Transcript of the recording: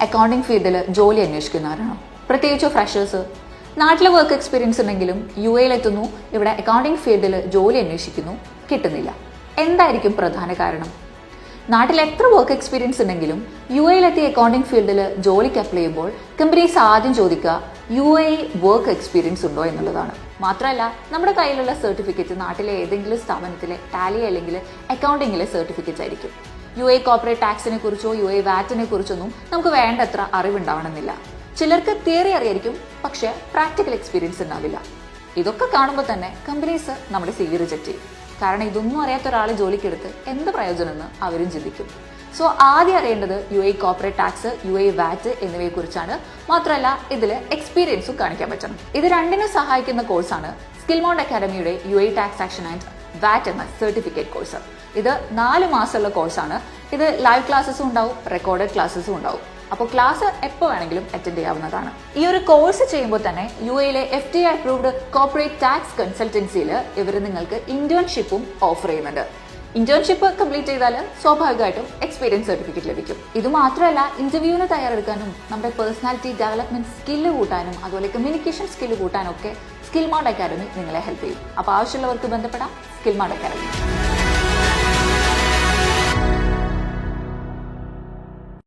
Accounting ഫീൽഡിൽ ജോലി അന്വേഷിക്കുന്നവരാണോ? പ്രത്യേകിച്ച് ഫ്രഷേഴ്സ്. നാട്ടിലെ വർക്ക് എക്സ്പീരിയൻസ് ഉണ്ടെങ്കിലും എത്തുന്നു, ഇവിടെ അക്കൗണ്ടിംഗ് ഫീൽഡിൽ ജോലി അന്വേഷിക്കുന്നു, കിട്ടുന്നില്ല. എന്തായിരിക്കും പ്രധാന കാരണം? നാട്ടിൽ എത്ര വർക്ക് എക്സ്പീരിയൻസ് ഉണ്ടെങ്കിലും എത്തി അക്കൗണ്ടിംഗ് ഫീൽഡിൽ ജോലിക്ക് അപ്ലൈ ചെയ്യുമ്പോൾ കമ്പനീസ് ആദ്യം ചോദിക്കുക വർക്ക് എക്സ്പീരിയൻസ് ഉണ്ടോ എന്നുള്ളതാണ്. മാത്രമല്ല, നമ്മുടെ കയ്യിലുള്ള സർട്ടിഫിക്കറ്റ് നാട്ടിലെ ഏതെങ്കിലും സ്ഥാപനത്തിലെ ടാലി അല്ലെങ്കിൽ അക്കൗണ്ടിങ്ങിലെ സർട്ടിഫിക്കറ്റ് ആയിരിക്കും. കോർപ്പറേറ്റ് ടാക്സിനെ കുറിച്ചോ വാറ്റിനെ കുറിച്ചൊന്നും നമുക്ക് വേണ്ടത്ര അറിവുണ്ടാവണമെന്നില്ല. ചിലർക്ക് തിയറി അറിയായിരിക്കും, പക്ഷെ പ്രാക്ടിക്കൽ എക്സ്പീരിയൻസ് ഉണ്ടാവില്ല. ഇതൊക്കെ കാണുമ്പോൾ തന്നെ കമ്പനീസ് നമ്മുടെ CV റിജക്ട് ചെയ്യും. കാരണം ഇതൊന്നും അറിയാത്ത ഒരാളെ ജോലിക്കെടുത്ത് എന്ത് പ്രയോജനമെന്ന് അവരും ചിന്തിക്കും. സോ ആദ്യം അറിയേണ്ടത് കോർപ്പറേറ്റ് ടാക്സ്, വാറ്റ് എന്നിവയെക്കുറിച്ചാണ്. മാത്രമല്ല, ഇതിൽ എക്സ്പീരിയൻസും കാണിക്കാൻ പറ്റണം. ഇത് രണ്ടിനും സഹായിക്കുന്ന കോഴ്സാണ് സ്കിൽമൗണ്ട് അക്കാഡമിയുടെ ടാക്സ് ആക്ഷൻ ആൻഡ് വാറ്റ് എന്ന സർട്ടിഫിക്കറ്റ് കോഴ്സ്. ഇത് 4 മാസമുള്ള കോഴ്സാണ്. ഇത് ലൈവ് ക്ലാസ്സസും ഉണ്ടാവും, റെക്കോർഡഡ് ക്ലാസ്സസും ഉണ്ടാവും. അപ്പോൾ ക്ലാസ് എപ്പോൾ വേണമെങ്കിലും അറ്റൻഡ് ചെയ്യാവുന്നതാണ്. ഈ ഒരു കോഴ്സ് ചെയ്യുമ്പോൾ തന്നെ FTA അപ്രൂവ്ഡ് കോർപ്പറേറ്റ് ടാക്സ് കൺസൾട്ടൻസിയിൽ ഇവർ നിങ്ങൾക്ക് ഇന്റേൺഷിപ്പും ഓഫർ ചെയ്യുന്നുണ്ട്. ഇന്റേൺഷിപ്പ് കംപ്ലീറ്റ് ചെയ്താൽ സ്വാഭാവികമായിട്ടും എക്സ്പീരിയൻസ് സർട്ടിഫിക്കറ്റ് ലഭിക്കും. ഇത് മാത്രമല്ല, ഇന്റർവ്യൂവിന് തയ്യാറെടുക്കാനും നമ്മുടെ പേഴ്സണാലിറ്റി ഡെവലപ്മെന്റ് സ്കില്ല് കൂട്ടാനും അതുപോലെ കമ്മ്യൂണിക്കേഷൻ സ്കില്ല് കൂട്ടാനും ഒക്കെ സ്കിൽമൗണ്ട് അക്കാഡമി നിങ്ങളെ ഹെൽപ്പ് ചെയ്യും. അപ്പോൾ ആവശ്യമുള്ളവർക്ക് ബന്ധപ്പെടാം സ്കിൽമൗണ്ട് അക്കാഡമി.